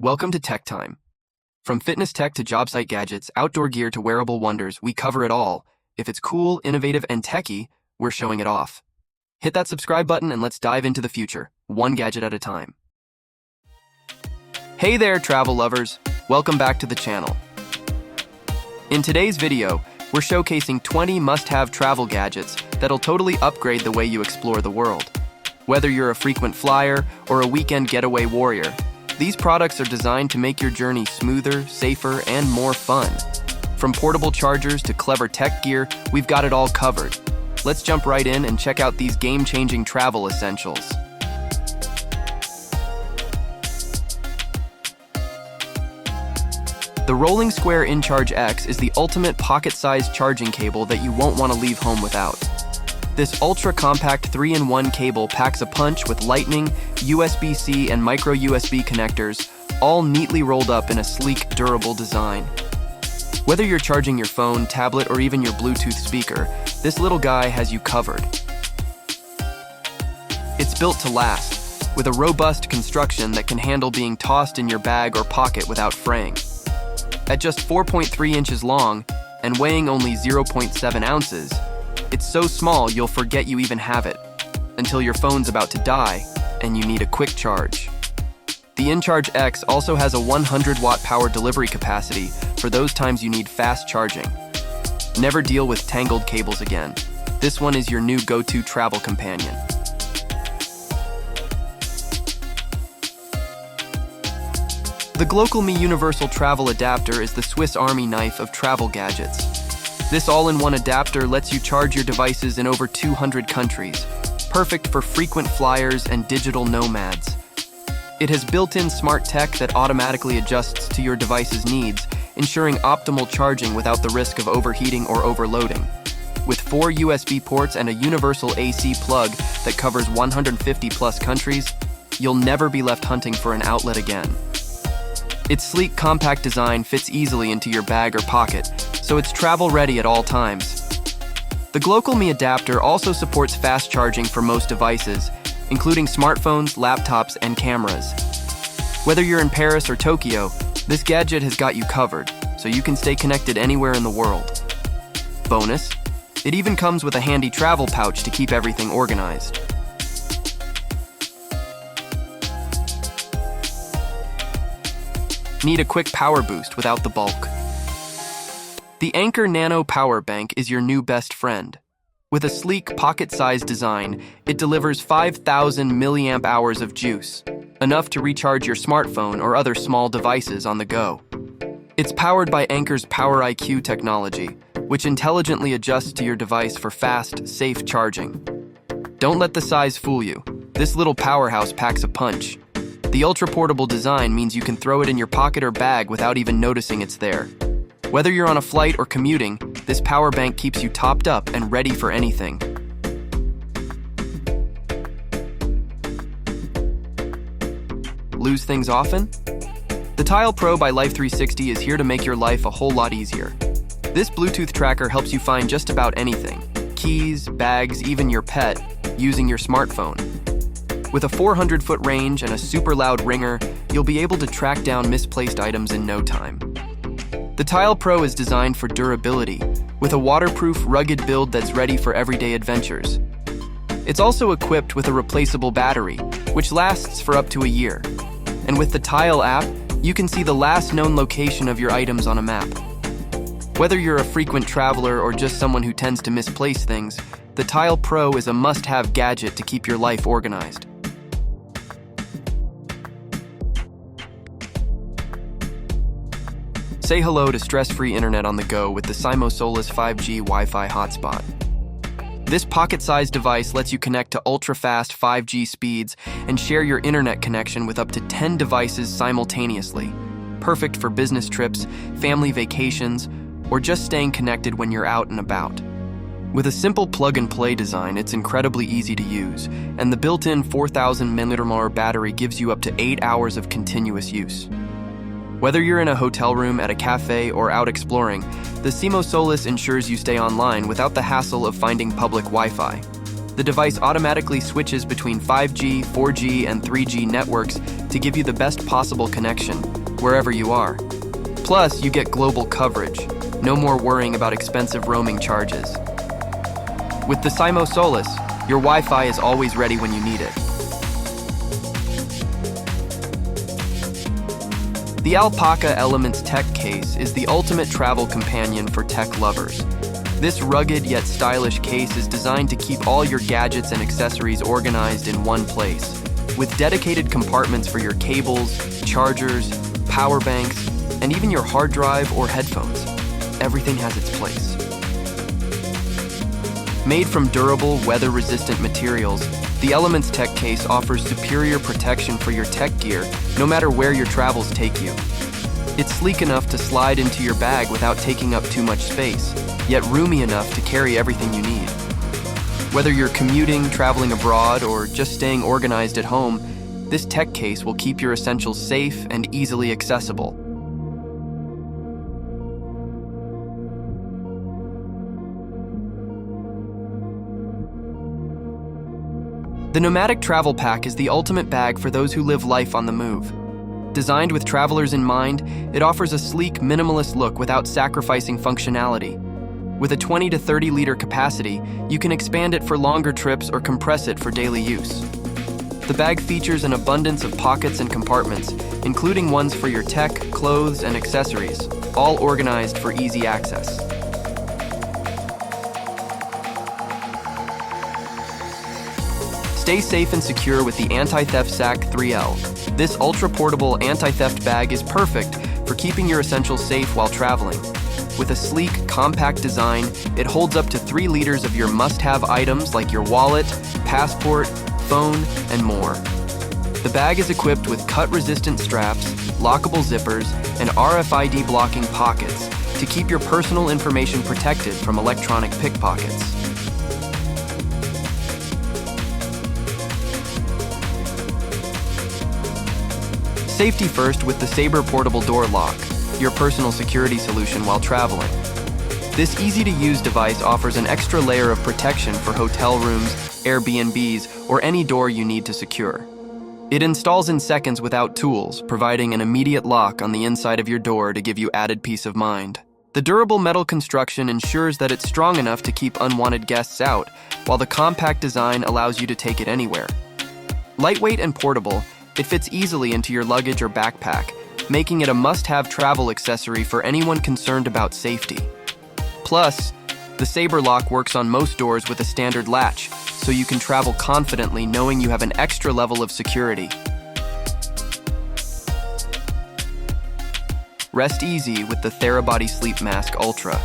Welcome to Tech Time. From fitness tech to job site gadgets, outdoor gear to wearable wonders, we cover it all. If it's cool, innovative, and techy, we're showing it off. Hit that subscribe button and let's dive into the future, one gadget at a time. Hey there, travel lovers. Welcome back to the channel. In today's video, we're showcasing 20 must-have travel gadgets that'll totally upgrade the way you explore the world. Whether you're a frequent flyer or a weekend getaway warrior, these products are designed to make your journey smoother, safer, and more fun. From portable chargers to clever tech gear, we've got it all covered. Let's jump right in and check out these game-changing travel essentials. The Rolling Square InCharge X is the ultimate pocket-sized charging cable that you won't want to leave home without. This ultra-compact 3-in-1 cable packs a punch with Lightning, USB-C, and micro USB connectors, all neatly rolled up in a sleek, durable design. Whether you're charging your phone, tablet, or even your Bluetooth speaker, this little guy has you covered. It's built to last, with a robust construction that can handle being tossed in your bag or pocket without fraying. At just 4.3 inches long and weighing only 0.7 ounces, it's so small you'll forget you even have it, until your phone's about to die and you need a quick charge. The InCharge X also has a 100-watt power delivery capacity for those times you need fast charging. Never deal with tangled cables again. This one is your new go-to travel companion. The GlocalMe Universal Travel Adapter is the Swiss Army knife of travel gadgets. This all-in-one adapter lets you charge your devices in over 200 countries, perfect for frequent flyers and digital nomads. It has built-in smart tech that automatically adjusts to your device's needs, ensuring optimal charging without the risk of overheating or overloading. With 4 USB ports and a universal AC plug that covers 150-plus countries, you'll never be left hunting for an outlet again. Its sleek, compact design fits easily into your bag or pocket, so it's travel-ready at all times. The GlocalMe adapter also supports fast charging for most devices, including smartphones, laptops, and cameras. Whether you're in Paris or Tokyo, this gadget has got you covered, so you can stay connected anywhere in the world. Bonus, it even comes with a handy travel pouch to keep everything organized. Need a quick power boost without the bulk? The Anker Nano Power Bank is your new best friend. With a sleek, pocket-sized design, it delivers 5,000 milliamp hours of juice, enough to recharge your smartphone or other small devices on the go. It's powered by Anker's Power IQ technology, which intelligently adjusts to your device for fast, safe charging. Don't let the size fool you. This little powerhouse packs a punch. The ultra-portable design means you can throw it in your pocket or bag without even noticing it's there. Whether you're on a flight or commuting, this power bank keeps you topped up and ready for anything. Lose things often? The Tile Pro by Life360 is here to make your life a whole lot easier. This Bluetooth tracker helps you find just about anything, keys, bags, even your pet, using your smartphone. With a 400-foot range and a super loud ringer, you'll be able to track down misplaced items in no time. The Tile Pro is designed for durability, with a waterproof, rugged build that's ready for everyday adventures. It's also equipped with a replaceable battery, which lasts for up to a year. And with the Tile app, you can see the last known location of your items on a map. Whether you're a frequent traveler or just someone who tends to misplace things, the Tile Pro is a must-have gadget to keep your life organized. Say hello to stress-free internet on the go with the SimoSolus 5G Wi-Fi hotspot. This pocket-sized device lets you connect to ultra-fast 5G speeds and share your internet connection with up to 10 devices simultaneously. Perfect for business trips, family vacations, or just staying connected when you're out and about. With a simple plug-and-play design, it's incredibly easy to use, and the built-in 4,000 mAh battery gives you up to 8 hours of continuous use. Whether you're in a hotel room, at a cafe, or out exploring, the SimoSolus ensures you stay online without the hassle of finding public Wi-Fi. The device automatically switches between 5G, 4G, and 3G networks to give you the best possible connection, wherever you are. Plus, you get global coverage. No more worrying about expensive roaming charges. With the Simo Solus, your Wi-Fi is always ready when you need it. The Alpaca Elements Tech Case is the ultimate travel companion for tech lovers. This rugged yet stylish case is designed to keep all your gadgets and accessories organized in one place, with dedicated compartments for your cables, chargers, power banks, and even your hard drive or headphones. Everything has its place. Made from durable, weather-resistant materials, the Elements Tech Case offers superior protection for your tech gear, no matter where your travels take you. It's sleek enough to slide into your bag without taking up too much space, yet roomy enough to carry everything you need. Whether you're commuting, traveling abroad, or just staying organized at home, this tech case will keep your essentials safe and easily accessible. The Nomadic Travel Pack is the ultimate bag for those who live life on the move. Designed with travelers in mind, it offers a sleek, minimalist look without sacrificing functionality. With a 20 to 30 liter capacity, you can expand it for longer trips or compress it for daily use. The bag features an abundance of pockets and compartments, including ones for your tech, clothes, and accessories, all organized for easy access. Stay safe and secure with the Anti-Theft Sack 3L. This ultra-portable anti-theft bag is perfect for keeping your essentials safe while traveling. With a sleek, compact design, it holds up to 3 liters of your must-have items like your wallet, passport, phone, and more. The bag is equipped with cut-resistant straps, lockable zippers, and RFID blocking pockets to keep your personal information protected from electronic pickpockets. Safety first with the Sabre Portable Door Lock, your personal security solution while traveling. This easy-to-use device offers an extra layer of protection for hotel rooms, Airbnbs, or any door you need to secure. It installs in seconds without tools, providing an immediate lock on the inside of your door to give you added peace of mind. The durable metal construction ensures that it's strong enough to keep unwanted guests out, while the compact design allows you to take it anywhere. Lightweight and portable, it fits easily into your luggage or backpack, making it a must-have travel accessory for anyone concerned about safety. Plus, the Sabre lock works on most doors with a standard latch, so you can travel confidently knowing you have an extra level of security. Rest easy with the Therabody Sleep Mask Ultra.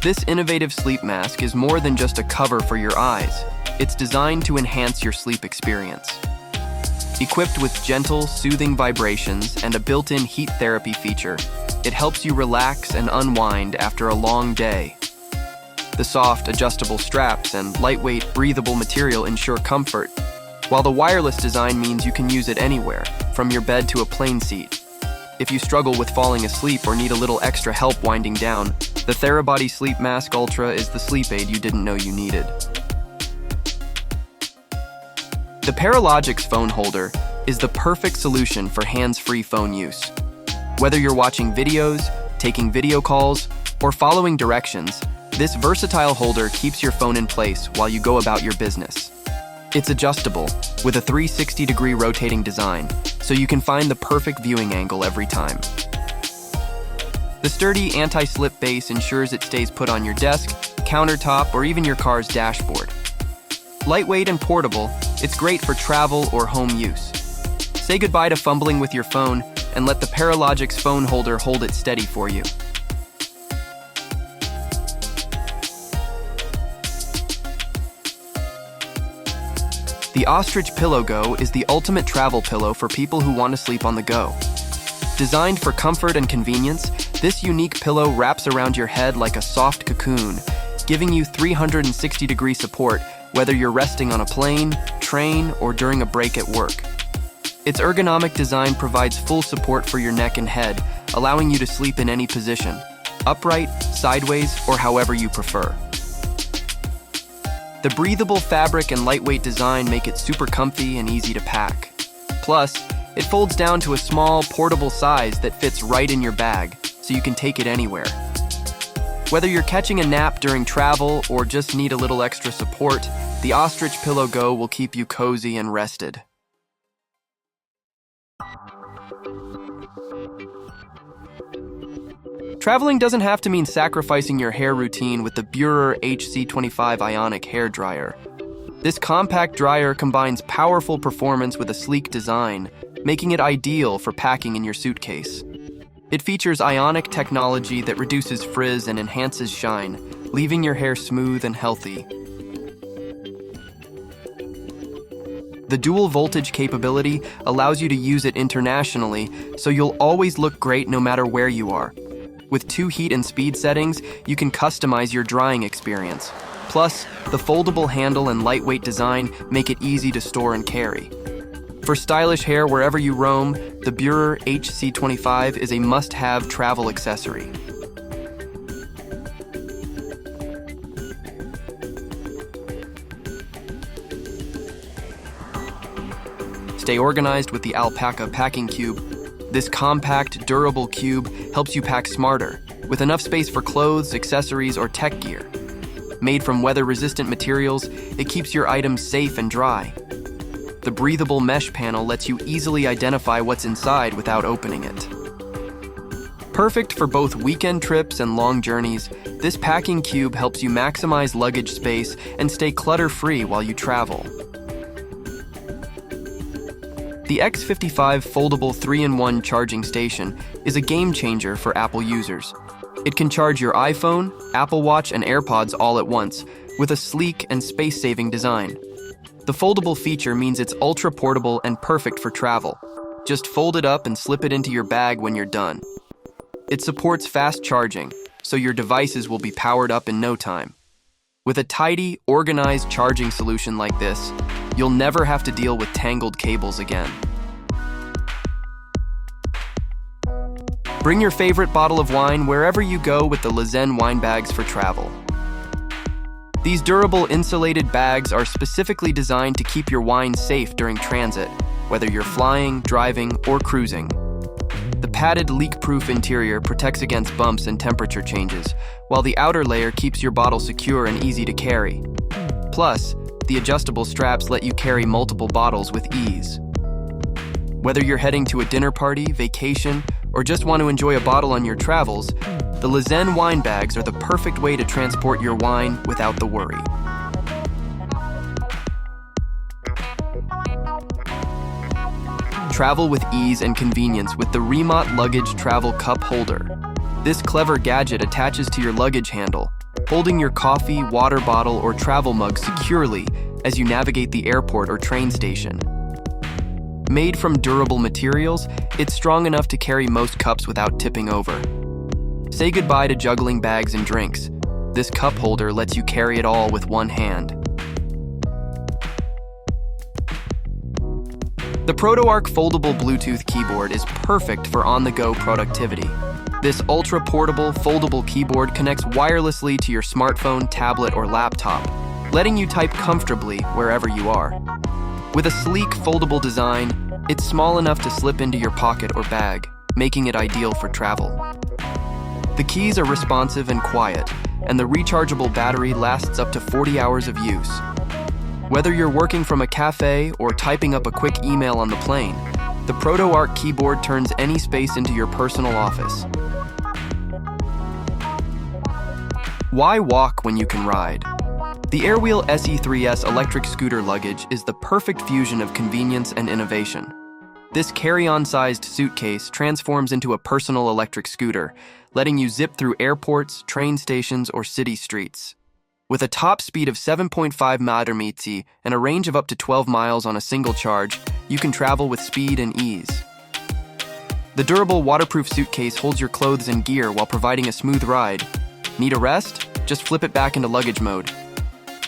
This innovative sleep mask is more than just a cover for your eyes. It's designed to enhance your sleep experience. Equipped with gentle, soothing vibrations and a built-in heat therapy feature, it helps you relax and unwind after a long day. The soft, adjustable straps and lightweight, breathable material ensure comfort, while the wireless design means you can use it anywhere, from your bed to a plane seat. If you struggle with falling asleep or need a little extra help winding down, the Therabody Sleep Mask Ultra is the sleep aid you didn't know you needed. The Paralogix phone holder is the perfect solution for hands-free phone use. Whether you're watching videos, taking video calls, or following directions, this versatile holder keeps your phone in place while you go about your business. It's adjustable, with a 360-degree rotating design, so you can find the perfect viewing angle every time. The sturdy anti-slip base ensures it stays put on your desk, countertop, or even your car's dashboard. Lightweight and portable, it's great for travel or home use. Say goodbye to fumbling with your phone and let the Paralogix phone holder hold it steady for you. The Ostrich Pillow Go is the ultimate travel pillow for people who want to sleep on the go. Designed for comfort and convenience, this unique pillow wraps around your head like a soft cocoon, giving you 360-degree support whether you're resting on a plane, train, or during a break at work. Its ergonomic design provides full support for your neck and head, allowing you to sleep in any position, upright, sideways, or however you prefer. The breathable fabric and lightweight design make it super comfy and easy to pack. Plus, It folds down to a small, portable size that fits right in your bag, so you can take it anywhere. Whether you're catching a nap during travel or just need a little extra support, the Ostrich Pillow Go will keep you cozy and rested. Traveling doesn't have to mean sacrificing your hair routine with the Burer HC25 Ionic Hair Dryer. This compact dryer combines powerful performance with a sleek design, making it ideal for packing in your suitcase. It features ionic technology that reduces frizz and enhances shine, leaving your hair smooth and healthy. The dual voltage capability allows you to use it internationally, so you'll always look great no matter where you are. With 2 heat and speed settings, you can customize your drying experience. Plus, the foldable handle and lightweight design make it easy to store and carry. For stylish hair wherever you roam, the Burer HC25 is a must-have travel accessory. Stay organized with the Alpaca Packing Cube. This compact, durable cube helps you pack smarter, with enough space for clothes, accessories, or tech gear. Made from weather-resistant materials, it keeps your items safe and dry. The breathable mesh panel lets you easily identify what's inside without opening it. Perfect for both weekend trips and long journeys, this packing cube helps you maximize luggage space and stay clutter-free while you travel. The X55 foldable 3-in-1 charging station is a game changer for Apple users. It can charge your iPhone, Apple Watch, and AirPods all at once with a sleek and space-saving design. The foldable feature means it's ultra-portable and perfect for travel. Just fold it up and slip it into your bag when you're done. It supports fast charging, so your devices will be powered up in no time. With a tidy, organized charging solution like this, you'll never have to deal with tangled cables again. Bring your favorite bottle of wine wherever you go with the Lezen wine bags for travel. These durable insulated bags are specifically designed to keep your wine safe during transit, whether you're flying, driving, or cruising. The padded leak-proof interior protects against bumps and temperature changes, while the outer layer keeps your bottle secure and easy to carry. Plus, the adjustable straps let you carry multiple bottles with ease. Whether you're heading to a dinner party, vacation, or just want to enjoy a bottle on your travels, the Lezen wine bags are the perfect way to transport your wine without the worry. Travel with ease and convenience with the Remote Luggage Travel Cup Holder. This clever gadget attaches to your luggage handle, holding your coffee, water bottle, or travel mug securely as you navigate the airport or train station. Made from durable materials, it's strong enough to carry most cups without tipping over. Say goodbye to juggling bags and drinks. This cup holder lets you carry it all with one hand. The ProtoArc foldable Bluetooth keyboard is perfect for on-the-go productivity. This ultra-portable, foldable keyboard connects wirelessly to your smartphone, tablet, or laptop, letting you type comfortably wherever you are. With a sleek, foldable design, it's small enough to slip into your pocket or bag, making it ideal for travel. The keys are responsive and quiet, and the rechargeable battery lasts up to 40 hours of use. Whether you're working from a cafe or typing up a quick email on the plane, the ProtoArc keyboard turns any space into your personal office. Why walk when you can ride? The Airwheel SE3S electric scooter luggage is the perfect fusion of convenience and innovation. This carry-on-sized suitcase transforms into a personal electric scooter, letting you zip through airports, train stations, or city streets. With a top speed of 7.5 mph and a range of up to 12 miles on a single charge, you can travel with speed and ease. The durable waterproof suitcase holds your clothes and gear while providing a smooth ride. Need a rest? Just flip it back into luggage mode.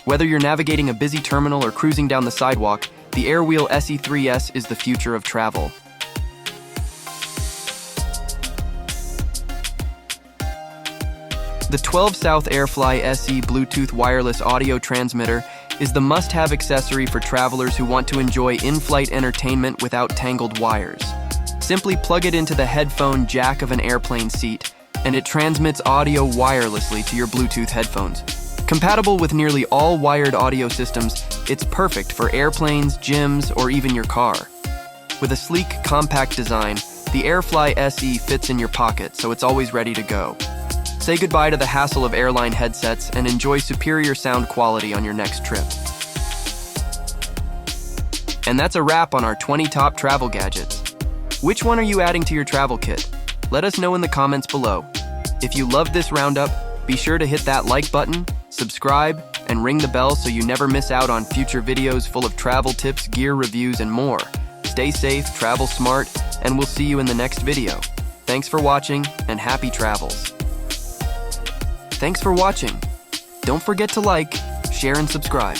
Whether you're navigating a busy terminal or cruising down the sidewalk, the Airwheel SE3S is the future of travel. The 12 South Airfly SE Bluetooth wireless audio transmitter is the must-have accessory for travelers who want to enjoy in-flight entertainment without tangled wires. Simply plug it into the headphone jack of an airplane seat, and it transmits audio wirelessly to your Bluetooth headphones. Compatible with nearly all wired audio systems, it's perfect for airplanes, gyms, or even your car. With a sleek, compact design, the AirFly SE fits in your pocket, so it's always ready to go. Say goodbye to the hassle of airline headsets and enjoy superior sound quality on your next trip. And that's a wrap on our 20 top travel gadgets. Which one are you adding to your travel kit? Let us know in the comments below. If you loved this roundup, be sure to hit that like button, subscribe, and ring the bell so you never miss out on future videos full of travel tips, gear reviews, and more. Stay safe, travel smart, and we'll see you in the next video. Thanks for watching, and happy travels. Thanks for watching. Don't forget to like, share, and subscribe.